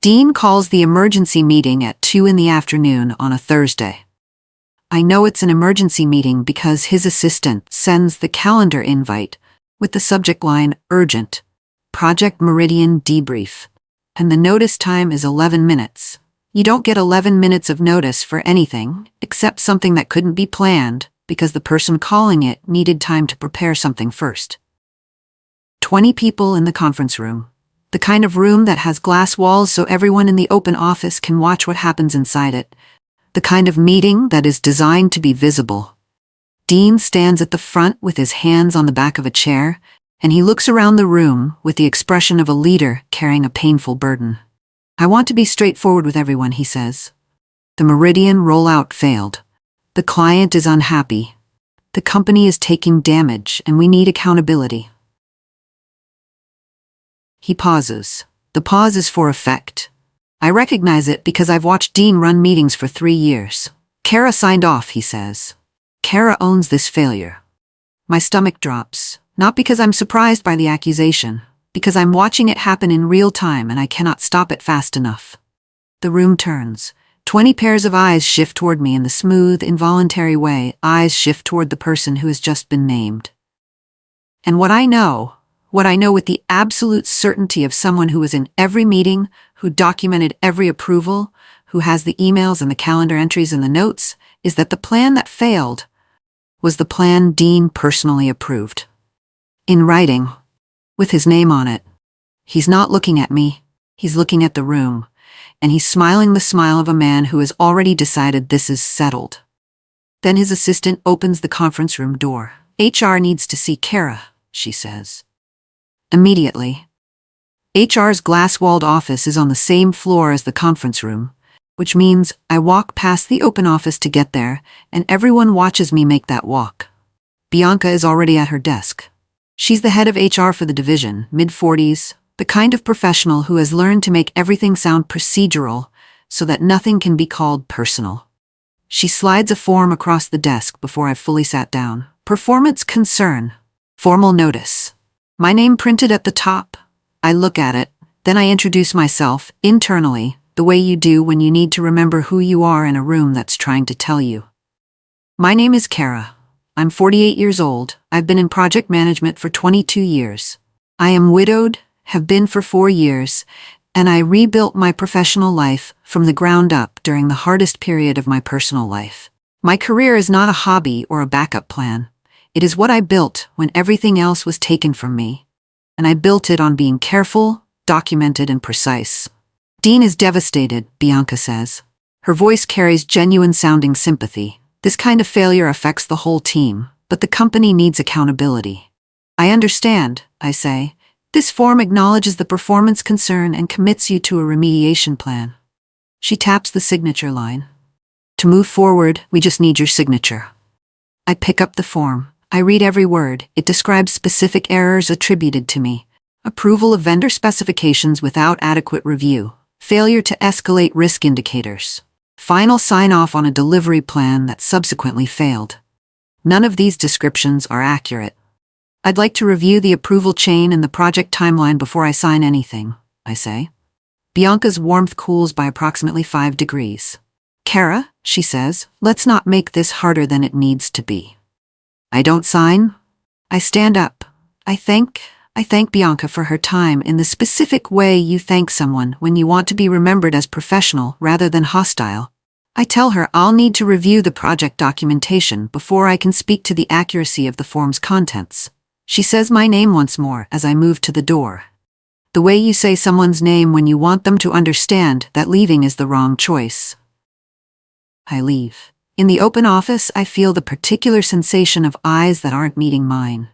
Dean calls the emergency meeting at 2 in the afternoon on a Thursday. I know it's an emergency meeting because his assistant sends the calendar invite with the subject line Urgent, Project Meridian Debrief, and the notice time is 11 minutes. You don't get 11 minutes of notice for anything except something that couldn't be planned because the person calling it needed time to prepare something first. 20 people in the conference room, the kind of room that has glass walls so everyone in the open office can watch what happens inside it, the kind of meeting that is designed to be visible. Dean stands at the front with his hands on the back of a chair, and he looks around the room with the expression of a leader carrying a painful burden. I want to be straightforward with everyone, he says. The Meridian rollout failed. The client is unhappy. The company is taking damage, and we need accountability. He pauses. The pause is for effect. I recognize it because I've watched Dean run meetings for 3 years. Kara signed off, he says. Kara owns this failure. My stomach drops, not because I'm surprised by the accusation, because I'm watching it happen in real time and I cannot stop it fast enough. The room turns. 20 pairs of eyes shift toward me in the smooth, involuntary way eyes shift toward the person who has just been named. And what I know with the absolute certainty of someone who was in every meeting, who documented every approval, who has the emails and the calendar entries and the notes, is that the plan that failed was the plan Dean personally approved. In writing, with his name on it. He's not looking at me, he's looking at the room, and he's smiling the smile of a man who has already decided this is settled. Then his assistant opens the conference room door. HR needs to see Kara, she says. Immediately. HR's glass-walled office is on the same floor as the conference room, which means I walk past the open office to get there, and everyone watches me make that walk. Bianca is already at her desk. She's the head of HR for the division, mid-40s, the kind of professional who has learned to make everything sound procedural so that nothing can be called personal. She slides a form across the desk before I've fully sat down. Performance concern. Formal notice. My name printed at the top. I look at it, then I introduce myself, internally, the way you do when you need to remember who you are in a room that's trying to tell you. My name is Kara. I'm 48 years old. I've been in project management for 22 years. I am widowed, have been for 4 years, and I rebuilt my professional life from the ground up during the hardest period of my personal life. My career is not a hobby or a backup plan. It is what I built when everything else was taken from me. And I built it on being careful, documented, and precise. Dean is devastated, Bianca says. Her voice carries genuine-sounding sympathy. This kind of failure affects the whole team, but the company needs accountability. I understand, I say. This form acknowledges the performance concern and commits you to a remediation plan. She taps the signature line. To move forward, we just need your signature. I pick up the form. I read every word. It describes specific errors attributed to me. Approval of vendor specifications without adequate review. Failure to escalate risk indicators. Final sign-off on a delivery plan that subsequently failed. None of these descriptions are accurate. I'd like to review the approval chain and the project timeline before I sign anything, I say. Bianca's warmth cools by approximately 5 degrees. Kara, she says, let's not make this harder than it needs to be. I don't sign. I stand up. I thank Bianca for her time in the specific way you thank someone when you want to be remembered as professional rather than hostile. I tell her I'll need to review the project documentation before I can speak to the accuracy of the form's contents. She says my name once more as I move to the door. The way you say someone's name when you want them to understand that leaving is the wrong choice. I leave. In the open office, I feel the particular sensation of eyes that aren't meeting mine.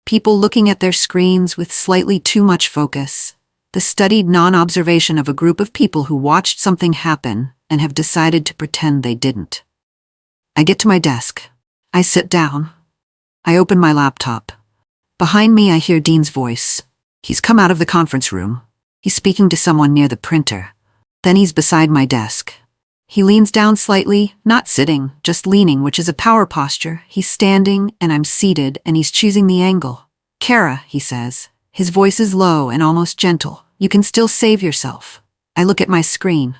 People looking at their screens with slightly too much focus. The studied non-observation of a group of people who watched something happen and have decided to pretend they didn't. I get to my desk. I sit down. I open my laptop. Behind me, I hear Dean's voice. He's come out of the conference room. He's speaking to someone near the printer. Then he's beside my desk. He leans down slightly, not sitting, just leaning, which is a power posture. He's standing, and I'm seated, and he's choosing the angle. Kara, he says. His voice is low and almost gentle. You can still save yourself. I look at my screen.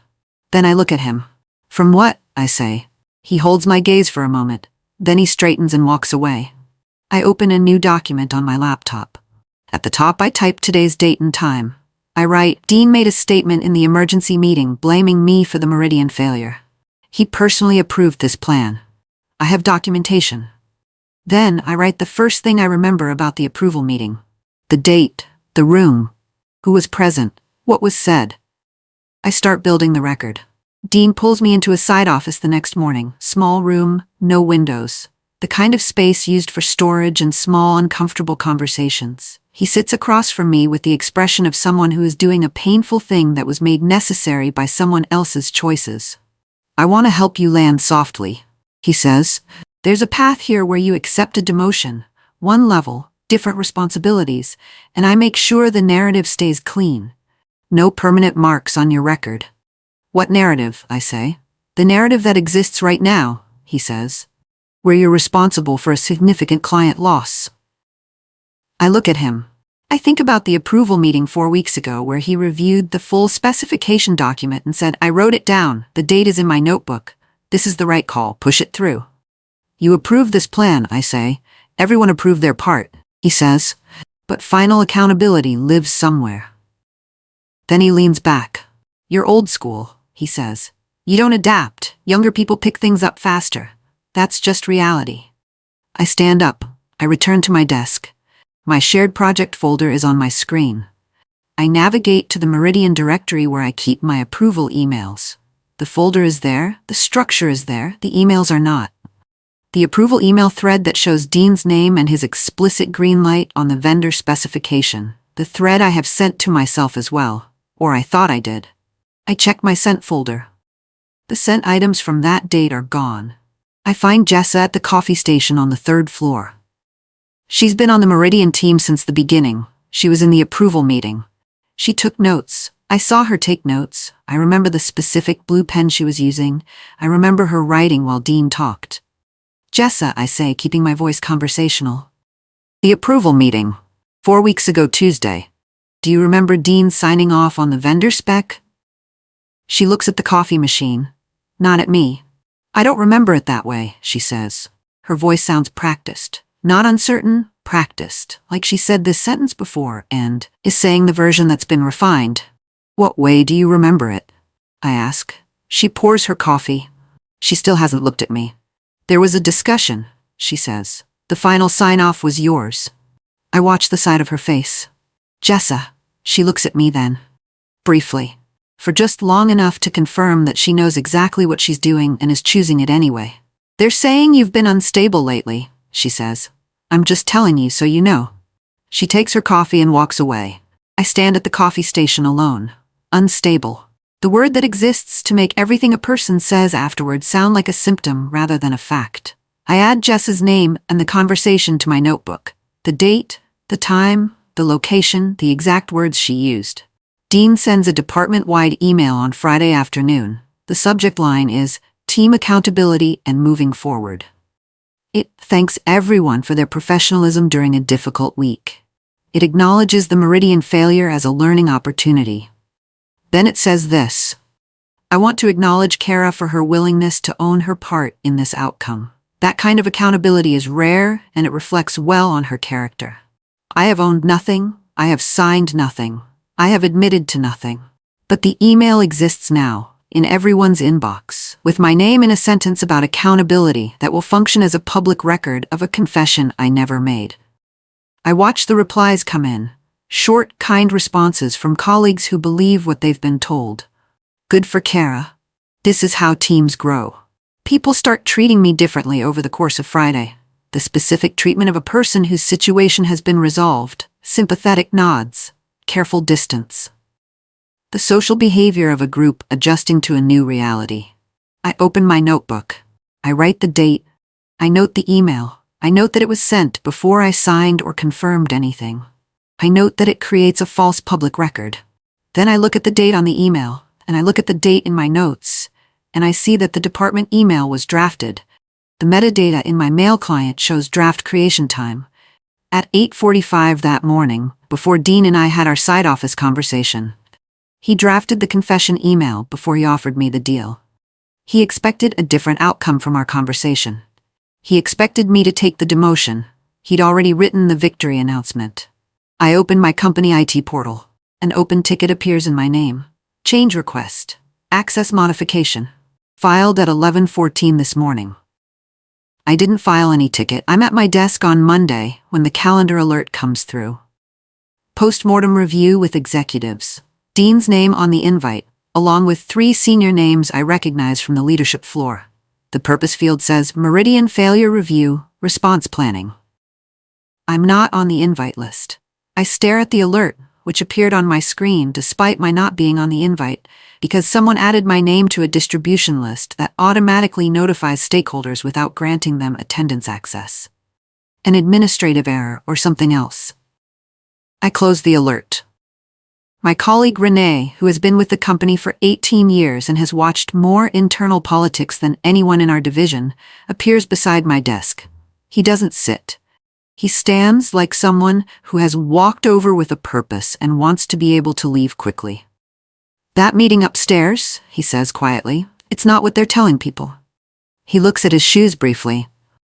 Then I look at him. From what? I say. He holds my gaze for a moment. Then he straightens and walks away. I open a new document on my laptop. At the top I type today's date and time. I write, Dean made a statement in the emergency meeting blaming me for the Meridian failure. He personally approved this plan. I have documentation. Then I write the first thing I remember about the approval meeting. The date, the room, who was present, what was said. I start building the record. Dean pulls me into a side office the next morning. Small room, no windows. The kind of space used for storage and small, uncomfortable conversations. He sits across from me with the expression of someone who is doing a painful thing that was made necessary by someone else's choices. I want to help you land softly, he says. There's a path here where you accept a demotion, one level, different responsibilities, and I make sure the narrative stays clean. No permanent marks on your record. What narrative? I say. The narrative that exists right now, he says. Where you're responsible for a significant client loss. I look at him. I think about the approval meeting 4 weeks ago where he reviewed the full specification document and said, I wrote it down, the date is in my notebook. This is the right call, push it through. You approved this plan, I say. Everyone approved their part, he says. But final accountability lives somewhere. Then he leans back. You're old school, he says. You don't adapt. Younger people pick things up faster. That's just reality. I stand up. I return to my desk. My shared project folder is on my screen. I navigate to the Meridian directory where I keep my approval emails. The folder is there, the structure is there, the emails are not. The approval email thread that shows Dean's name and his explicit green light on the vendor specification. The thread I have sent to myself as well, or I thought I did. I check my sent folder. The sent items from that date are gone. I find Jessa at the coffee station on the 3rd floor. She's been on the Meridian team since the beginning. She was in the approval meeting. She took notes. I saw her take notes. I remember the specific blue pen she was using. I remember her writing while Dean talked. Jessa, I say, keeping my voice conversational. The approval meeting. 4 weeks ago Tuesday. Do you remember Dean signing off on the vendor spec? She looks at the coffee machine. Not at me. I don't remember it that way, she says. Her voice sounds practiced. Not uncertain, practiced, like she said this sentence before and is saying the version that's been refined. What way do you remember it? I ask. She pours her coffee. She still hasn't looked at me. There was a discussion, she says. The final sign-off was yours. I watch the side of her face. Jessa, she looks at me then. Briefly. For just long enough to confirm that she knows exactly what she's doing and is choosing it anyway. They're saying you've been unstable lately, she says. I'm just telling you so you know. She takes her coffee and walks away. I stand at the coffee station alone. Unstable. The word that exists to make everything a person says afterward sound like a symptom rather than a fact. I add Jessa's name and the conversation to my notebook. The date, the time, the location, the exact words she used. Dean sends a department-wide email on Friday afternoon. The subject line is, Team Accountability and Moving Forward. It thanks everyone for their professionalism during a difficult week. It acknowledges the Meridian failure as a learning opportunity. Then it says this. I want to acknowledge Kara for her willingness to own her part in this outcome. That kind of accountability is rare and it reflects well on her character. I have owned nothing. I have signed nothing. I have admitted to nothing. But the email exists now, in everyone's inbox, with my name in a sentence about accountability that will function as a public record of a confession I never made. I watch the replies come in. Short, kind responses from colleagues who believe what they've been told. Good for Kara. This is how teams grow. People start treating me differently over the course of Friday. The specific treatment of a person whose situation has been resolved. Sympathetic nods. Careful distance. The social behavior of a group adjusting to a new reality. I open my notebook. I write the date. I note the email. I note that it was sent before I signed or confirmed anything. I note that it creates a false public record. Then I look at the date on the email, and I look at the date in my notes, and I see that the department email was drafted. The metadata in my mail client shows draft creation time. At 8:45 that morning, before Dean and I had our side office conversation. He drafted the confession email before he offered me the deal. He expected a different outcome from our conversation. He expected me to take the demotion. He'd already written the victory announcement. I open my company IT portal. An open ticket appears in my name. Change request. Access modification. Filed at 11:14 this morning. I didn't file any ticket. I'm at my desk on Monday when the calendar alert comes through. Postmortem review with executives. Dean's name on the invite, along with 3 senior names I recognize from the leadership floor. The purpose field says Meridian Failure Review, Response Planning. I'm not on the invite list. I stare at the alert, which appeared on my screen despite my not being on the invite, because someone added my name to a distribution list that automatically notifies stakeholders without granting them attendance access. An administrative error or something else. I close the alert. My colleague Renee, who has been with the company for 18 years and has watched more internal politics than anyone in our division, appears beside my desk. He doesn't sit. He stands like someone who has walked over with a purpose and wants to be able to leave quickly. That meeting upstairs, he says quietly, it's not what they're telling people. He looks at his shoes briefly.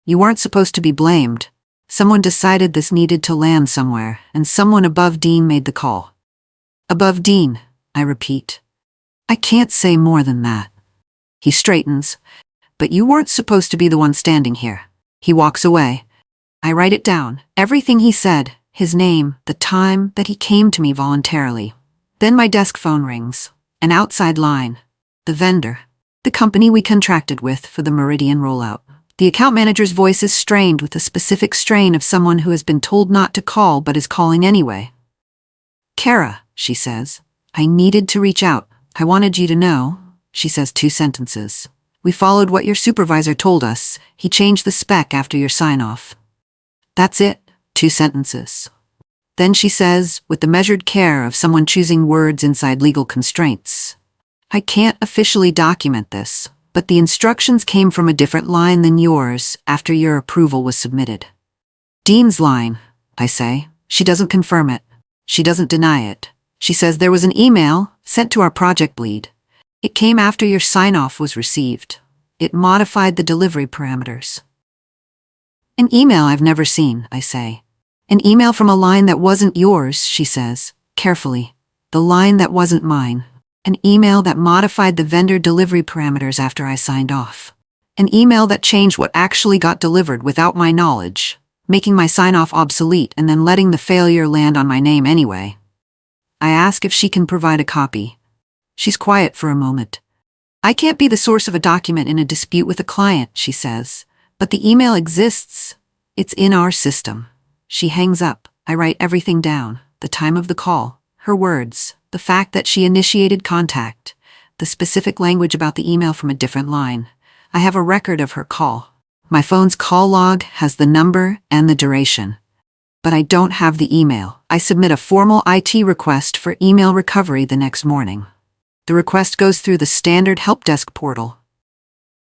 You weren't supposed to be blamed. Someone decided this needed to land somewhere, and someone above Dean made the call. Above Dean, I repeat. I can't say more than that. He straightens. But you weren't supposed to be the one standing here. He walks away. I write it down, everything he said, his name, the time that he came to me voluntarily. Then my desk phone rings. An outside line. The vendor. The company we contracted with for the Meridian rollout. The account manager's voice is strained with the specific strain of someone who has been told not to call but is calling anyway. Kara, she says. I needed to reach out. I wanted you to know. She says 2 sentences. We followed what your supervisor told us. He changed the spec after your sign-off. That's it. 2 sentences. Then she says, with the measured care of someone choosing words inside legal constraints, I can't officially document this, but the instructions came from a different line than yours after your approval was submitted. Dean's line, I say. She doesn't confirm it. She doesn't deny it. She says there was an email sent to our project lead. It came after your sign-off was received. It modified the delivery parameters. An email I've never seen, I say. An email from a line that wasn't yours, she says, carefully. The line that wasn't mine. An email that modified the vendor delivery parameters after I signed off. An email that changed what actually got delivered without my knowledge, making my sign-off obsolete and then letting the failure land on my name anyway. I ask if she can provide a copy. She's quiet for a moment. I can't be the source of a document in a dispute with a client, she says. But the email exists. It's in our system. She hangs up. I write everything down. The time of the call, her words, the fact that she initiated contact, the specific language about the email from a different line. I have a record of her call. My phone's call log has the number and the duration. But I don't have the email. I submit a formal IT request for email recovery the next morning. The request goes through the standard help desk portal.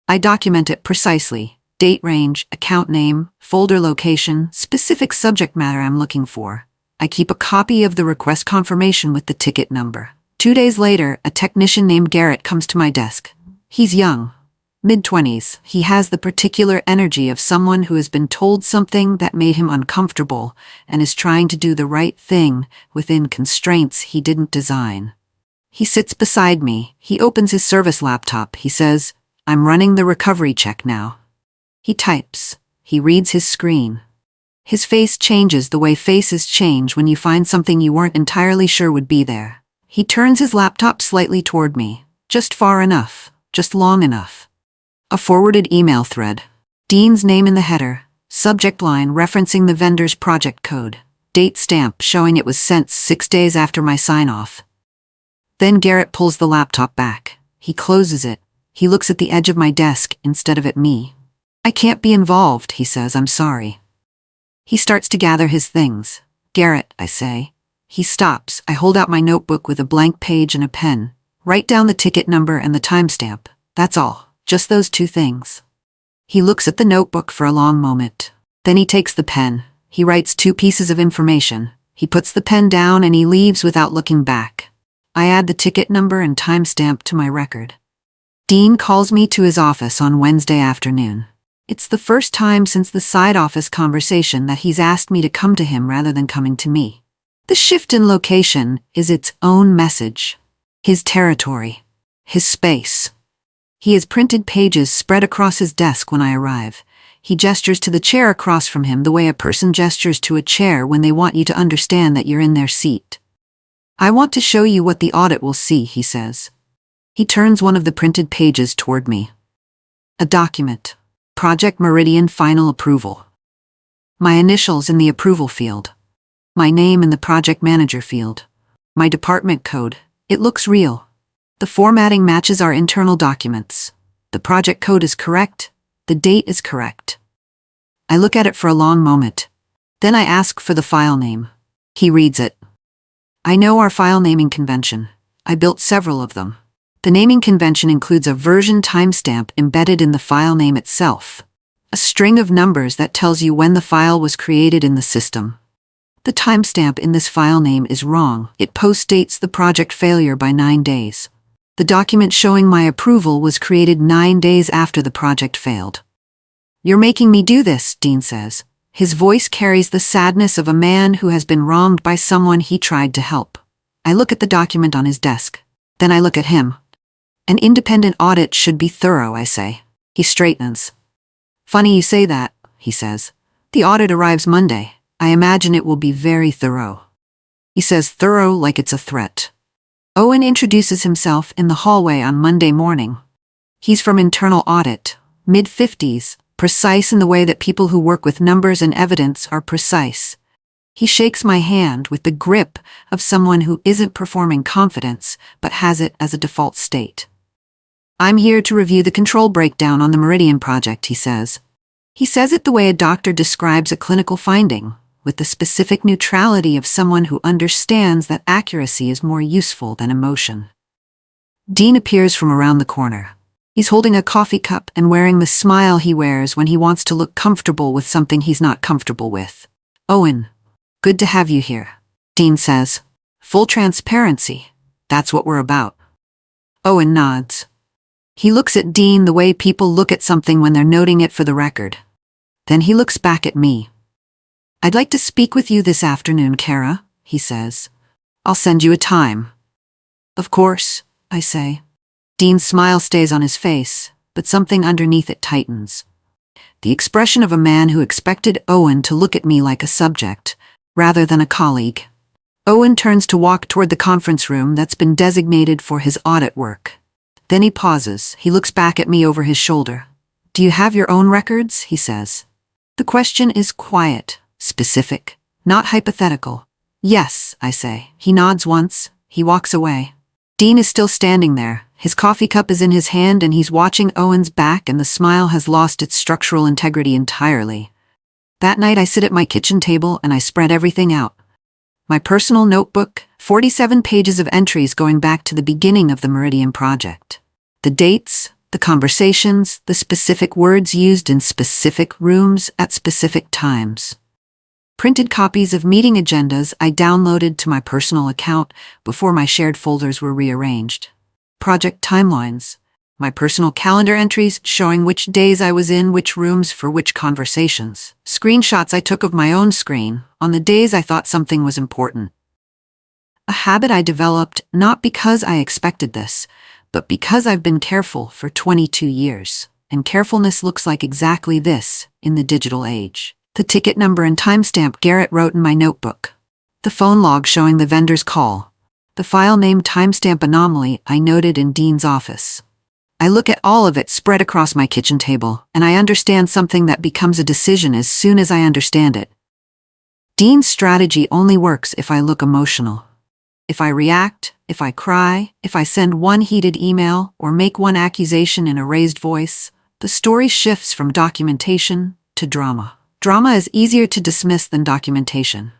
I document it precisely. Date range, account name, folder location, specific subject matter I'm looking for. I keep a copy of the request confirmation with the ticket number. 2 days later, a technician named Garrett comes to my desk. He's young, mid-20s. He has the particular energy of someone who has been told something that made him uncomfortable and is trying to do the right thing within constraints he didn't design. He sits beside me. He opens his service laptop. He says, I'm running the recovery check now. He types. He reads his screen. His face changes the way faces change when you find something you weren't entirely sure would be there. He turns his laptop slightly toward me. Just far enough. Just long enough. A forwarded email thread. Dean's name in the header. Subject line referencing the vendor's project code. Date stamp showing it was sent 6 days after my sign-off. Then Garrett pulls the laptop back. He closes it. He looks at the edge of my desk instead of at me. I can't be involved, he says. I'm sorry. He starts to gather his things. Garrett, I say. He stops. I hold out my notebook with a blank page and a pen. Write down the ticket number and the timestamp. That's all. Just those 2 things. He looks at the notebook for a long moment. Then he takes the pen. He writes 2 pieces of information. He puts the pen down and he leaves without looking back. I add the ticket number and timestamp to my record. Dean calls me to his office on Wednesday afternoon. It's the first time since the side office conversation that he's asked me to come to him rather than coming to me. The shift in location is its own message. His territory. His space. He has printed pages spread across his desk when I arrive. He gestures to the chair across from him the way a person gestures to a chair when they want you to understand that you're in their seat. I want to show you what the audit will see, he says. He turns one of the printed pages toward me. A document. Project Meridian Final Approval. My initials in the approval field. My name in the project manager field. My department code. It looks real. The formatting matches our internal documents. The project code is correct. The date is correct. I look at it for a long moment. Then I ask for the file name. He reads it. I know our file naming convention. I built several of them. The naming convention includes a version timestamp embedded in the file name itself. A string of numbers that tells you when the file was created in the system. The timestamp in this file name is wrong. It postdates the project failure by 9 days. The document showing my approval was created 9 days after the project failed. You're making me do this, Dean says. His voice carries the sadness of a man who has been wronged by someone he tried to help. I look at the document on his desk. Then I look at him. An independent audit should be thorough, I say. He straightens. Funny you say that, he says. The audit arrives Monday. I imagine it will be very thorough. He says thorough like it's a threat. Owen introduces himself in the hallway on Monday morning. He's from internal audit, mid-50s, precise in the way that people who work with numbers and evidence are precise. He shakes my hand with the grip of someone who isn't performing confidence, but has it as a default state. I'm here to review the control breakdown on the Meridian project, he says. He says it the way a doctor describes a clinical finding, with the specific neutrality of someone who understands that accuracy is more useful than emotion. Dean appears from around the corner. He's holding a coffee cup and wearing the smile he wears when he wants to look comfortable with something he's not comfortable with. Owen, good to have you here, Dean says. Full transparency. That's what we're about. Owen nods. He looks at Dean the way people look at something when they're noting it for the record. Then he looks back at me. I'd like to speak with you this afternoon, Kara, he says. I'll send you a time. Of course, I say. Dean's smile stays on his face, but something underneath it tightens. The expression of a man who expected Owen to look at me like a subject, rather than a colleague. Owen turns to walk toward the conference room that's been designated for his audit work. Then he pauses. He looks back at me over his shoulder. Do you have your own records? He says. The question is quiet, specific, not hypothetical. Yes, I say. He nods once. He walks away. Dean is still standing there. His coffee cup is in his hand and he's watching Owen's back, and the smile has lost its structural integrity entirely. That night I sit at my kitchen table and I spread everything out. My personal notebook, 47 pages of entries going back to the beginning of the Meridian project. The dates, the conversations, the specific words used in specific rooms at specific times. Printed copies of meeting agendas I downloaded to my personal account before my shared folders were rearranged. Project timelines. My personal calendar entries showing which days I was in which rooms for which conversations. Screenshots I took of my own screen on the days I thought something was important. A habit I developed not because I expected this, but because I've been careful for 22 years. And carefulness looks like exactly this in the digital age. The ticket number and timestamp Garrett wrote in my notebook. The phone log showing the vendor's call. The file name timestamp anomaly I noted in Dean's office. I look at all of it spread across my kitchen table, and I understand something that becomes a decision as soon as I understand it. Dean's strategy only works if I look emotional. If I react, if I cry, if I send one heated email or make one accusation in a raised voice, the story shifts from documentation to drama. Drama is easier to dismiss than documentation.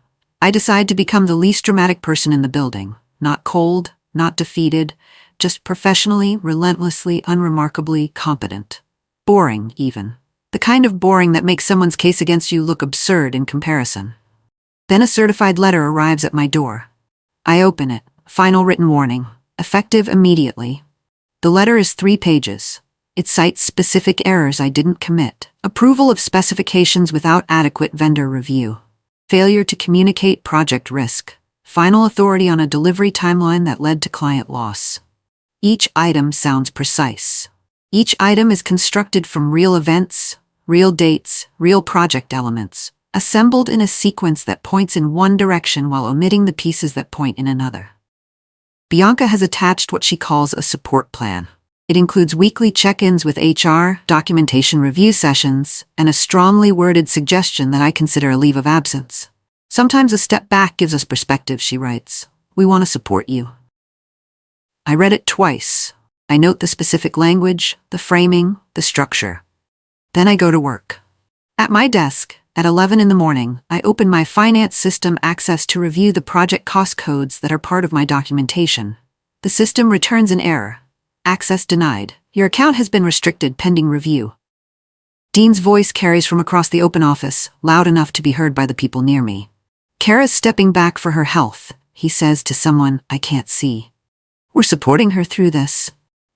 I decide to become the least dramatic person in the building. Not cold, not defeated, just professionally, relentlessly, unremarkably competent. Boring, even. The kind of boring that makes someone's case against you look absurd in comparison. Then a certified letter arrives at my door. I open it. final written warning, effective immediately. The letter is 3 pages. It cites specific errors I didn't commit. Approval of specifications without adequate vendor review. Failure to communicate project risk. Final authority on a delivery timeline that led to client loss. Each item sounds precise. Each item is constructed from real events, real dates, real project elements, assembled in a sequence that points in one direction while omitting the pieces that point in another. Bianca has attached what she calls a support plan. It includes weekly check-ins with HR, documentation review sessions, and a strongly worded suggestion that I consider a leave of absence. Sometimes a step back gives us perspective, she writes. We want to support you. I read it twice. I note the specific language, the framing, the structure. Then I go to work. At my desk, at 11 in the morning, I open my finance system access to review the project cost codes that are part of my documentation. The system returns an error. Access denied. Your account has been restricted pending review. Dean's voice carries from across the open office, loud enough to be heard by the people near me. Kara's stepping back for her health, he says to someone I can't see. We're supporting her through this.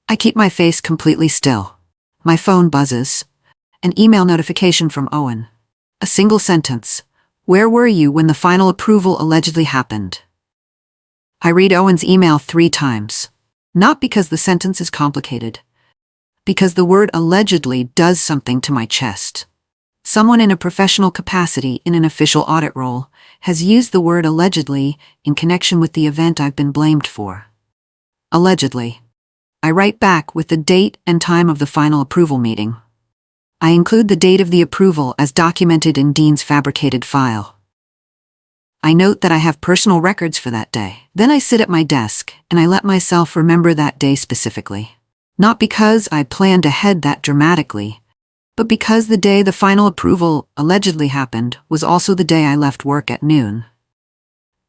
I keep my face completely still. My phone buzzes. An email notification from Owen. A single sentence. Where were you when the final approval allegedly happened? I read Owen's email 3 times. Not because the sentence is complicated. Because the word allegedly does something to my chest. Someone in a professional capacity in an official audit role has used the word allegedly in connection with the event I've been blamed for. Allegedly. I write back with the date and time of the final approval meeting. I include the date of the approval as documented in Dean's fabricated file. I note that I have personal records for that day. Then I sit at my desk and I let myself remember that day specifically. Not because I planned ahead that dramatically, but because the day the final approval allegedly happened was also the day I left work at noon.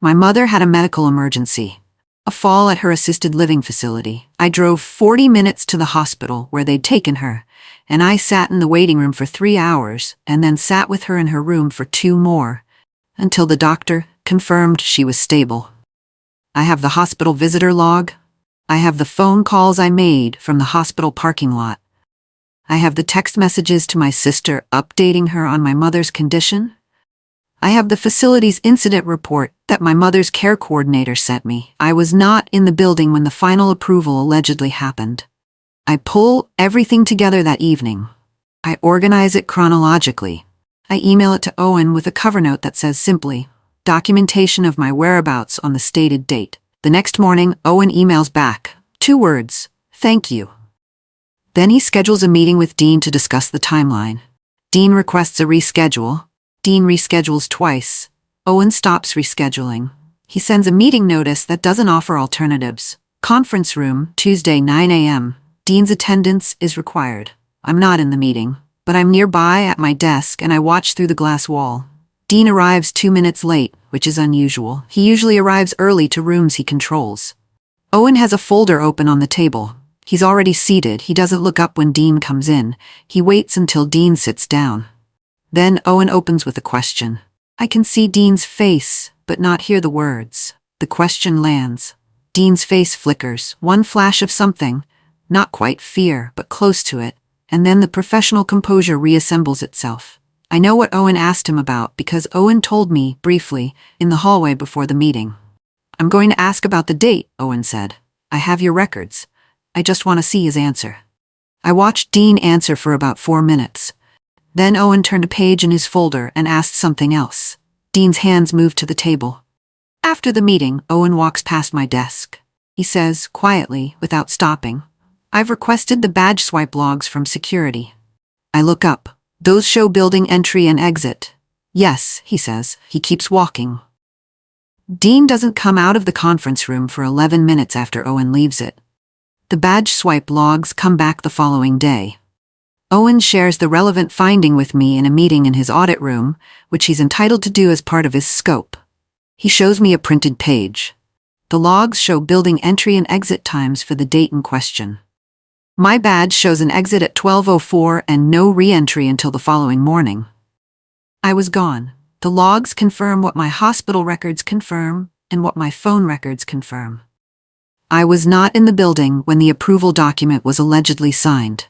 My mother had a medical emergency. A fall at her assisted living facility. I drove 40 minutes to the hospital where they'd taken her, and I sat in the waiting room for 3 hours and then sat with her in her room for 2 more, until the doctor confirmed she was stable. I have the hospital visitor log. I have the phone calls I made from the hospital parking lot. I have the text messages to my sister updating her on my mother's condition. I have the facility's incident report that my mother's care coordinator sent me. I was not in the building when the final approval allegedly happened. I pull everything together that evening. I organize it chronologically. I email it to Owen with a cover note that says simply, documentation of my whereabouts on the stated date. The next morning, Owen emails back, 2 words, thank you. Then he schedules a meeting with Dean to discuss the timeline. Dean requests a reschedule. Dean reschedules twice. Owen stops rescheduling. He sends a meeting notice that doesn't offer alternatives. Conference room, Tuesday 9 a.m. Dean's attendance is required. I'm not in the meeting, but I'm nearby at my desk and I watch through the glass wall. Dean arrives 2 minutes late, which is unusual. He usually arrives early to rooms he controls. Owen has a folder open on the table. He's already seated. He doesn't look up when Dean comes in. He waits until Dean sits down. Then Owen opens with a question. I can see Dean's face, but not hear the words. The question lands. Dean's face flickers, one flash of something, not quite fear, but close to it, and then the professional composure reassembles itself. I know what Owen asked him about because Owen told me, briefly, in the hallway before the meeting. I'm going to ask about the date, Owen said. I have your records. I just want to see his answer. I watched Dean answer for about 4 minutes. Then Owen turned a page in his folder and asked something else. Dean's hands moved to the table. After the meeting, Owen walks past my desk. He says, quietly, without stopping, I've requested the badge swipe logs from security. I look up. Those show building entry and exit. Yes, he says. He keeps walking. Dean doesn't come out of the conference room for 11 minutes after Owen leaves it. The badge swipe logs come back the following day. Owen shares the relevant finding with me in a meeting in his audit room, which he's entitled to do as part of his scope. He shows me a printed page. The logs show building entry and exit times for the date in question. My badge shows an exit at 12:04 and no re-entry until the following morning. I was gone. The logs confirm what my hospital records confirm and what my phone records confirm. I was not in the building when the approval document was allegedly signed.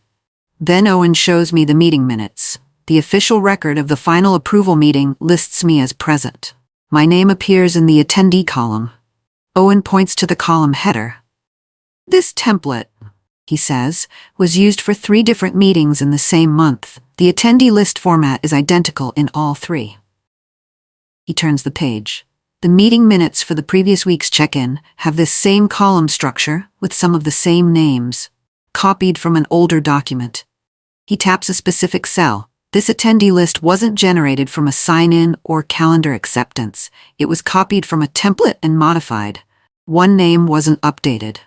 Then Owen shows me the meeting minutes. The official record of the final approval meeting lists me as present. My name appears in the attendee column. Owen points to the column header. This template, he says, was used for 3 different meetings in the same month. The attendee list format is identical in all 3. He turns the page. The meeting minutes for the previous week's check-in have this same column structure with some of the same names, copied from an older document. He taps a specific cell. This attendee list wasn't generated from a sign-in or calendar acceptance. It was copied from a template and modified. One name wasn't updated.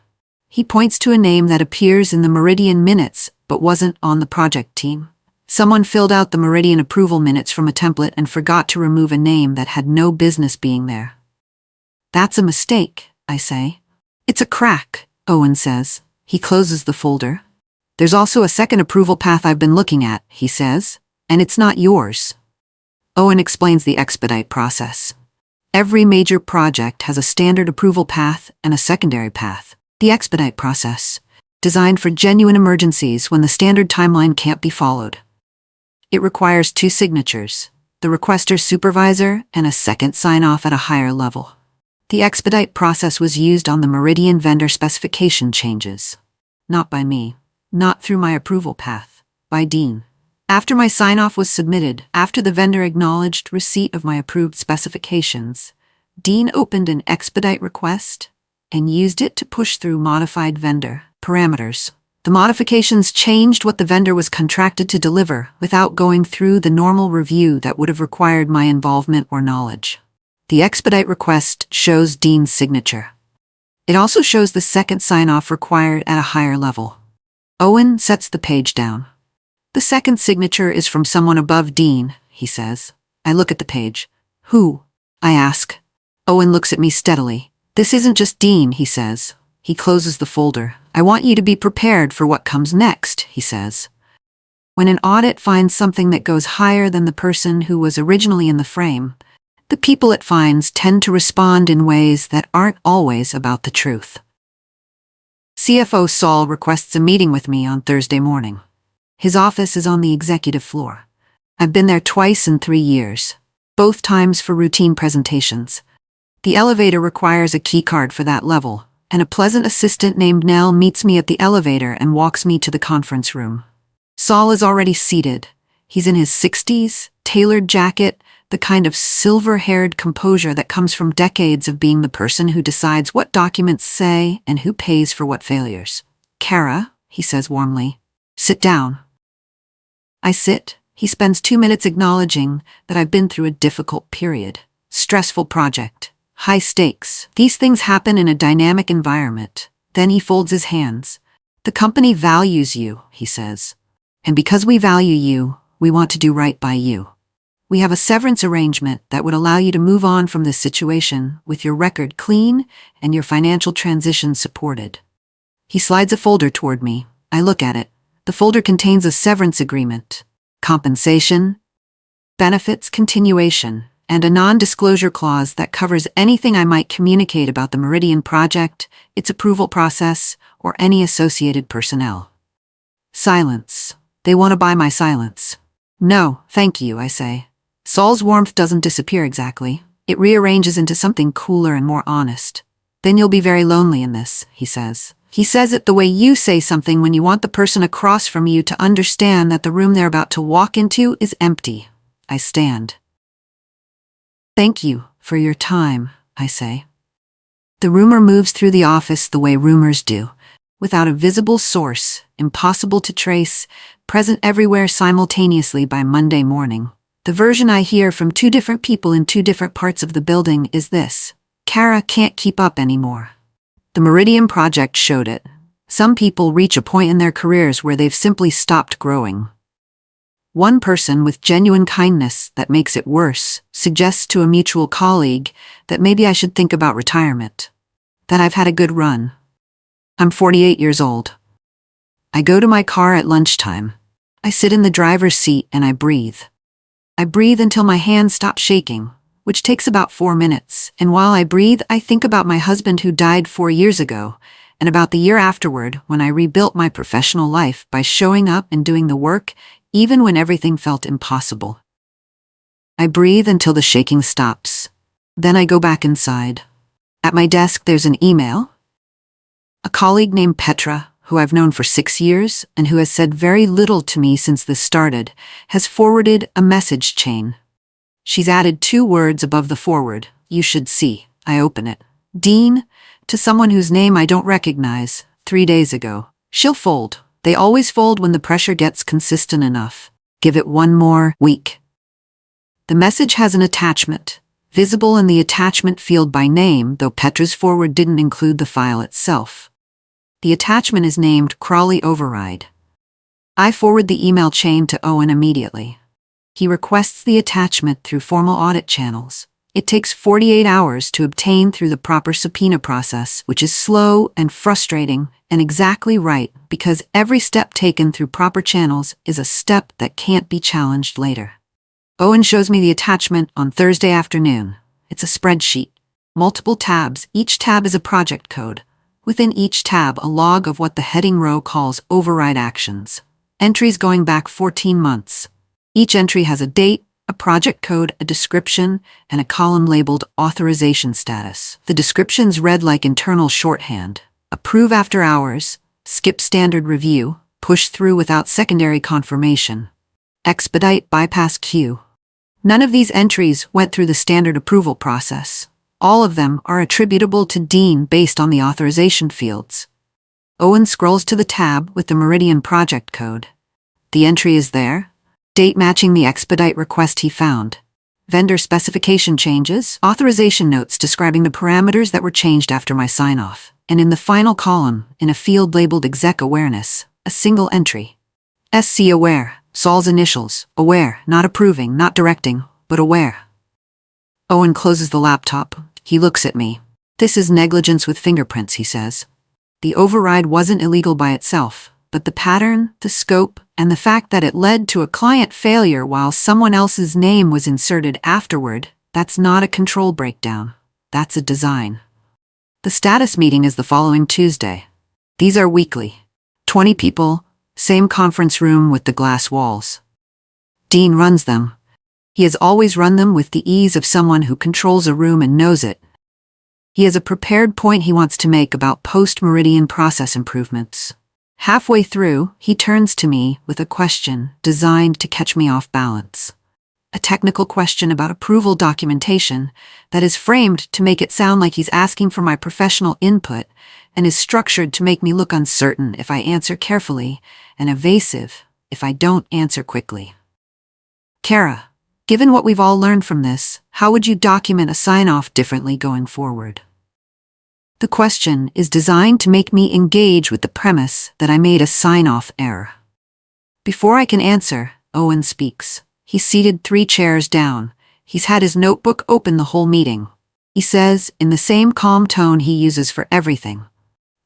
He points to a name that appears in the Meridian minutes but wasn't on the project team. Someone filled out the Meridian approval minutes from a template and forgot to remove a name that had no business being there. That's a mistake, I say. It's a crack, Owen says. He closes the folder. There's also a second approval path I've been looking at, he says, and it's not yours. Owen explains the expedite process. Every major project has a standard approval path and a secondary path. The expedite process, designed for genuine emergencies when the standard timeline can't be followed. It requires 2 signatures, the requester's supervisor and a second sign-off at a higher level. The expedite process was used on the Meridian vendor specification changes. Not by me. Not through my approval path. By Dean. After my sign-off was submitted, after the vendor acknowledged receipt of my approved specifications, Dean opened an expedite request and used it to push through modified vendor parameters. The modifications changed what the vendor was contracted to deliver without going through the normal review that would have required my involvement or knowledge. The expedite request shows Dean's signature. It also shows the second sign-off required at a higher level. Owen sets the page down. The second signature is from someone above Dean, he says. I look at the page. Who? I ask. Owen looks at me steadily. This isn't just Dean, he says. He closes the folder. I want you to be prepared for what comes next, he says. When an audit finds something that goes higher than the person who was originally in the frame, the people it finds tend to respond in ways that aren't always about the truth. CFO Saul requests a meeting with me on Thursday morning. His office is on the executive floor. I've been there twice in 3 years, both times for routine presentations. The elevator requires a key card for that level, and a pleasant assistant named Nell meets me at the elevator and walks me to the conference room. Saul is already seated. He's in his 60s, tailored jacket, the kind of silver-haired composure that comes from decades of being the person who decides what documents say and who pays for what failures. Kara, he says warmly, sit down. I sit. He spends 2 minutes acknowledging that I've been through a difficult period. Stressful project. High stakes. These things happen in a dynamic environment. Then he folds his hands. The company values you, he says. And because we value you, we want to do right by you. We have a severance arrangement that would allow you to move on from this situation with your record clean and your financial transition supported. He slides a folder toward me. I look at it. The folder contains a severance agreement, compensation, benefits continuation, and a non-disclosure clause that covers anything I might communicate about the Meridian project, its approval process, or any associated personnel. Silence. They want to buy my silence. No, thank you, I say. Saul's warmth doesn't disappear exactly. It rearranges into something cooler and more honest. Then you'll be very lonely in this, he says. He says it the way you say something when you want the person across from you to understand that the room they're about to walk into is empty. I stand. Thank you for your time, I say. The rumor moves through the office the way rumors do, without a visible source, impossible to trace, present everywhere simultaneously by Monday morning. The version I hear from 2 different people in 2 different parts of the building is this. Kara can't keep up anymore. The Meridian project showed it. Some people reach a point in their careers where they've simply stopped growing. One person with genuine kindness that makes it worse suggests to a mutual colleague that maybe I should think about retirement. That I've had a good run. I'm 48 years old. I go to my car at lunchtime. I sit in the driver's seat and I breathe. I breathe until my hands stop shaking, which takes about 4 minutes, and while I breathe, I think about my husband who died 4 years ago, and about the year afterward when I rebuilt my professional life by showing up and doing the work even when everything felt impossible. I breathe until the shaking stops. Then I go back inside. At my desk there's an email. A colleague named Petra, who I've known for 6 years and who has said very little to me since this started, has forwarded a message chain. She's added 2 words above the forward. You should see. I open it. Dean, to someone whose name I don't recognize, 3 days ago. She'll fold. They always fold when the pressure gets consistent enough. Give it 1 more week. The message has an attachment, visible in the attachment field by name, though Petra's forward didn't include the file itself. The attachment is named Crawley Override. I forward the email chain to Owen immediately. He requests the attachment through formal audit channels. It takes 48 hours to obtain through the proper subpoena process, which is slow and frustrating and exactly right because every step taken through proper channels is a step that can't be challenged later. Owen shows me the attachment on Thursday afternoon. It's a spreadsheet. Multiple tabs. Each tab is a project code. Within each tab, a log of what the heading row calls override actions. Entries going back 14 months. Each entry has a date, a project code, a description, and a column labeled authorization status. The description's read like internal shorthand. Approve after hours, skip standard review, push through without secondary confirmation. Expedite bypass queue. None of these entries went through the standard approval process. All of them are attributable to Dean based on the authorization fields. Owen scrolls to the tab with the Meridian project code. The entry is there. Date matching the expedite request he found. Vendor specification changes, authorization notes describing the parameters that were changed after my sign-off, and in the final column, in a field labeled exec awareness, a single entry. SC aware, Saul's initials, aware, not approving, not directing, but aware. Owen closes the laptop. He looks at me. This is negligence with fingerprints, he says. The override wasn't illegal by itself, but the pattern, the scope, and the fact that it led to a client failure while someone else's name was inserted afterward, that's not a control breakdown. That's a design. The status meeting is the following Tuesday. These are weekly. 20 people, same conference room with the glass walls. Dean runs them. He has always run them with the ease of someone who controls a room and knows it. He has a prepared point he wants to make about post-Meridian process improvements. Halfway through, he turns to me with a question designed to catch me off balance. A technical question about approval documentation that is framed to make it sound like he's asking for my professional input and is structured to make me look uncertain if I answer carefully and evasive if I don't answer quickly. Kara, given what we've all learned from this, how would you document a sign-off differently going forward? The question is designed to make me engage with the premise that I made a sign-off error. Before I can answer, Owen speaks. He's seated 3 chairs down. He's had his notebook open the whole meeting. He says, in the same calm tone he uses for everything,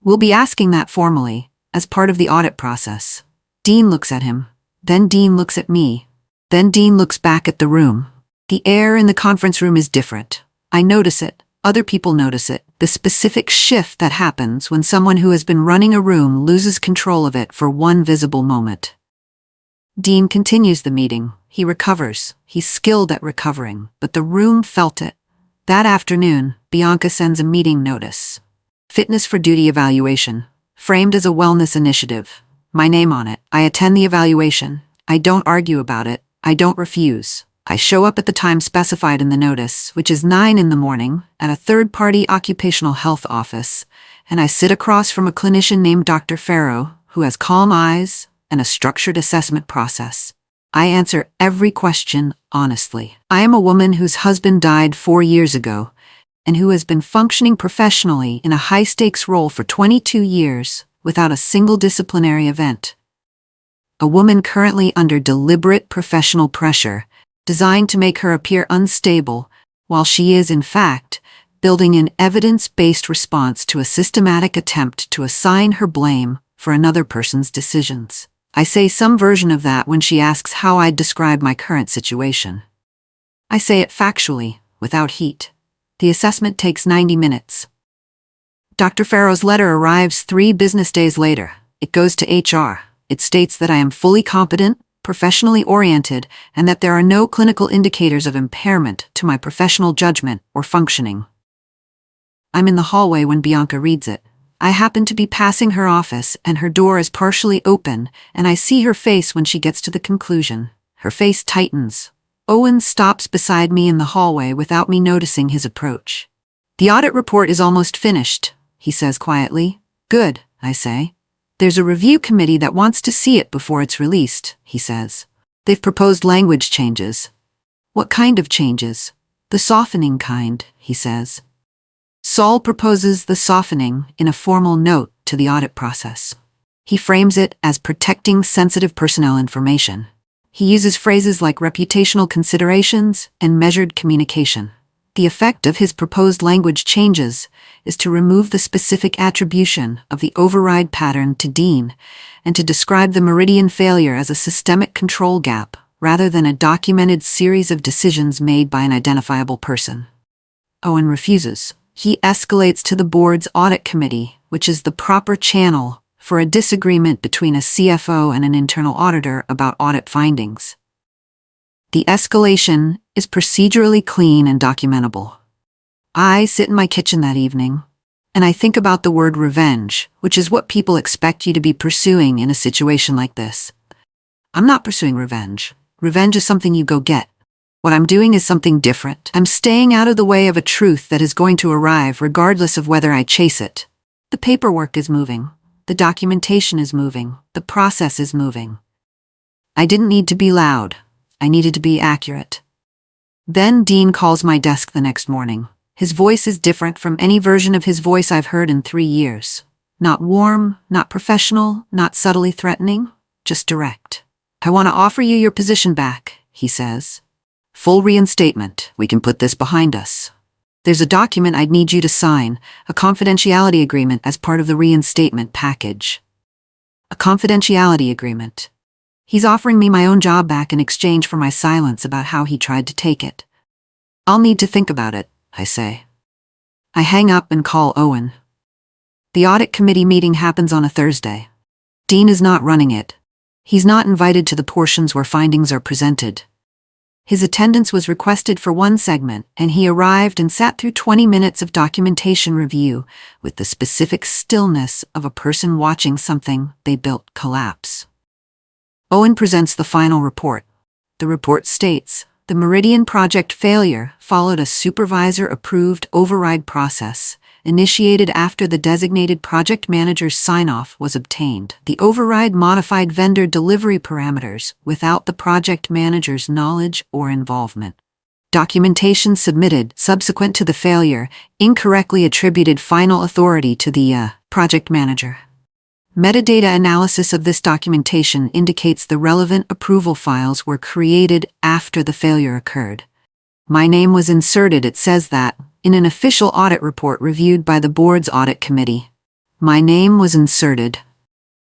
"We'll be asking that formally, as part of the audit process." Dean looks at him. Then Dean looks at me. Then Dean looks back at the room. The air in the conference room is different. I notice it. Other people notice it. The specific shift that happens when someone who has been running a room loses control of it for one visible moment. Dean continues the meeting. He recovers. He's skilled at recovering, but the room felt it. That afternoon, Bianca sends a meeting notice. Fitness for duty evaluation, framed as a wellness initiative. My name on it. I attend the evaluation. I don't argue about it. I don't refuse. I show up at the time specified in the notice, which is 9 in the morning, at a third-party occupational health office, and I sit across from a clinician named Dr. Farrow, who has calm eyes and a structured assessment process. I answer every question honestly. I am a woman whose husband died 4 years ago, and who has been functioning professionally in a high-stakes role for 22 years without a single disciplinary event. A woman currently under deliberate professional pressure, designed to make her appear unstable, while she is, in fact, building an evidence-based response to a systematic attempt to assign her blame for another person's decisions. I say some version of that when she asks how I'd describe my current situation. I say it factually, without heat. The assessment takes 90 minutes. Dr. Farrow's letter arrives 3 business days later. It goes to HR. It states that I am fully competent, professionally oriented, and that there are no clinical indicators of impairment to my professional judgment or functioning. I'm in the hallway when Bianca reads it. I happen to be passing her office, and her door is partially open, and I see her face when she gets to the conclusion. Her face tightens. Owen stops beside me in the hallway without me noticing his approach. The audit report is almost finished, he says quietly. Good, I say. There's a review committee that wants to see it before it's released, he says. They've proposed language changes. What kind of changes? The softening kind, he says. Saul proposes the softening in a formal note to the audit process. He frames it as protecting sensitive personnel information. He uses phrases like reputational considerations and measured communication. The effect of his proposed language changes is to remove the specific attribution of the override pattern to Dean and to describe the Meridian failure as a systemic control gap rather than a documented series of decisions made by an identifiable person. Owen refuses. He escalates to the board's audit committee, which is the proper channel for a disagreement between a CFO and an internal auditor about audit findings. The escalation is procedurally clean and documentable. I sit in my kitchen that evening, and I think about the word revenge, which is what people expect you to be pursuing in a situation like this. I'm not pursuing revenge. Revenge is something you go get. What I'm doing is something different. I'm staying out of the way of a truth that is going to arrive regardless of whether I chase it. The paperwork is moving. The documentation is moving. The process is moving. I didn't need to be loud. I needed to be accurate. Then Dean calls my desk the next morning. His voice is different from any version of his voice I've heard in 3 years. Not warm, not professional, not subtly threatening, just direct. I want to offer you your position back, he says. Full reinstatement. We can put this behind us. There's a document I'd need you to sign, a confidentiality agreement as part of the reinstatement package. A confidentiality agreement. He's offering me my own job back in exchange for my silence about how he tried to take it. I'll need to think about it, I say. I hang up and call Owen. The audit committee meeting happens on a Thursday. Dean is not running it. He's not invited to the portions where findings are presented. His attendance was requested for one segment, and he arrived and sat through 20 minutes of documentation review with the specific stillness of a person watching something they built collapse. Owen presents the final report. The report states, the Meridian project failure followed a supervisor-approved override process initiated after the designated project manager's sign-off was obtained. The override modified vendor delivery parameters without the project manager's knowledge or involvement. Documentation submitted subsequent to the failure incorrectly attributed final authority to the project manager. Metadata analysis of this documentation indicates the relevant approval files were created after the failure occurred. My name was inserted, it says that, in an official audit report reviewed by the board's audit committee. My name was inserted.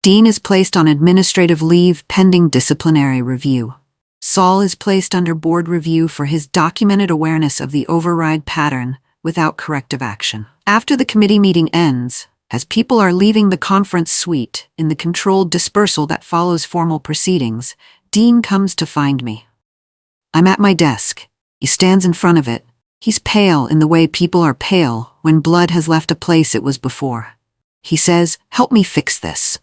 Dean is placed on administrative leave pending disciplinary review. Saul is placed under board review for his documented awareness of the override pattern without corrective action. After the committee meeting ends, as people are leaving the conference suite in the controlled dispersal that follows formal proceedings, Dean comes to find me. I'm at my desk. He stands in front of it. He's pale in the way people are pale when blood has left a place it was before. He says, "Help me fix this."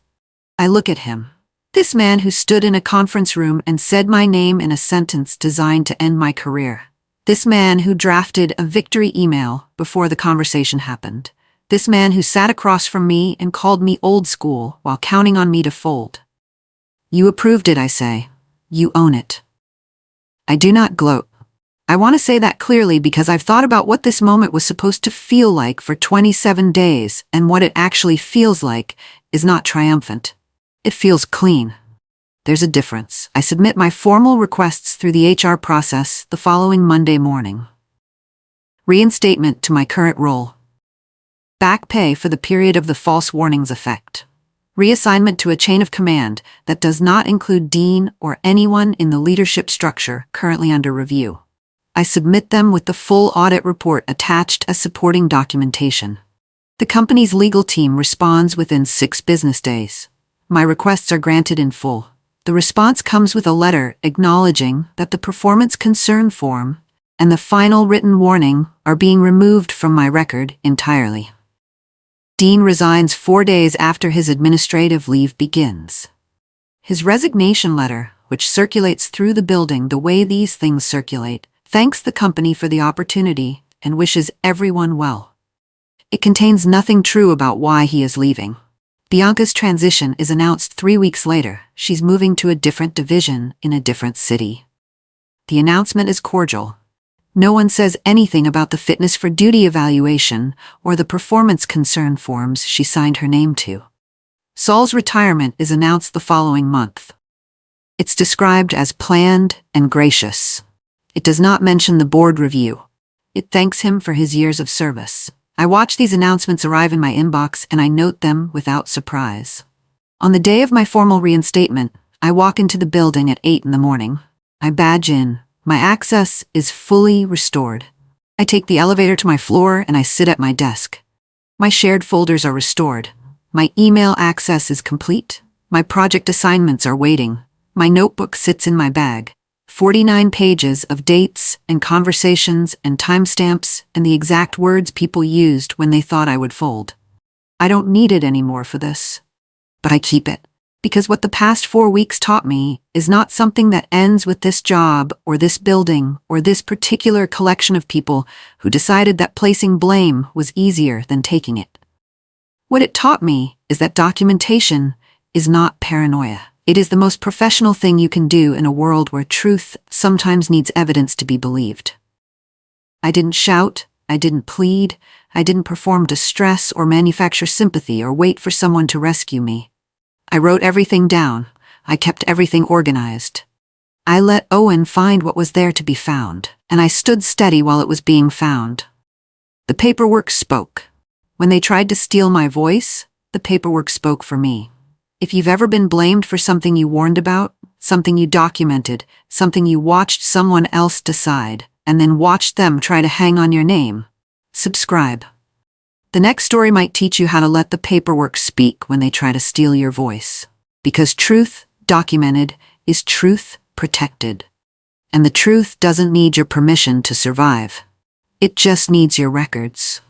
I look at him. This man who stood in a conference room and said my name in a sentence designed to end my career. This man who drafted a victory email before the conversation happened. This man who sat across from me and called me old school while counting on me to fold. You approved it, I say. You own it. I do not gloat. I want to say that clearly because I've thought about what this moment was supposed to feel like for 27 days, and what it actually feels like is not triumphant. It feels clean. There's a difference. I submit my formal requests through the HR process the following Monday morning. Reinstatement to my current role. Back pay for the period of the false warnings effect. Reassignment to a chain of command that does not include Dean or anyone in the leadership structure currently under review. I submit them with the full audit report attached as supporting documentation. The company's legal team responds within 6 business days. My requests are granted in full. The response comes with a letter acknowledging that the performance concern form and the final written warning are being removed from my record entirely. Dean resigns 4 days after his administrative leave begins. His resignation letter, which circulates through the building the way these things circulate, thanks the company for the opportunity and wishes everyone well. It contains nothing true about why he is leaving. Bianca's transition is announced 3 weeks later. She's moving to a different division in a different city. The announcement is cordial. No one says anything about the fitness for duty evaluation or the performance concern forms she signed her name to. Saul's retirement is announced the following month. It's described as planned and gracious. It does not mention the board review. It thanks him for his years of service. I watch these announcements arrive in my inbox and I note them without surprise. On the day of my formal reinstatement, I walk into the building at 8 in the morning. I badge in. My access is fully restored. I take the elevator to my floor and I sit at my desk. My shared folders are restored. My email access is complete. My project assignments are waiting. My notebook sits in my bag. 49 pages of dates and conversations and timestamps and the exact words people used when they thought I would fold. I don't need it anymore for this. But I keep it. Because what the past 4 weeks taught me is not something that ends with this job or this building or this particular collection of people who decided that placing blame was easier than taking it. What it taught me is that documentation is not paranoia. It is the most professional thing you can do in a world where truth sometimes needs evidence to be believed. I didn't shout, I didn't plead, I didn't perform distress or manufacture sympathy or wait for someone to rescue me. I wrote everything down. I kept everything organized. I let Owen find what was there to be found, and I stood steady while it was being found. The paperwork spoke. When they tried to steal my voice, the paperwork spoke for me. If you've ever been blamed for something you warned about, something you documented, something you watched someone else decide, and then watched them try to hang on your name, subscribe. The next story might teach you how to let the paperwork speak when they try to steal your voice. Because truth documented is truth protected. And the truth doesn't need your permission to survive. It just needs your records.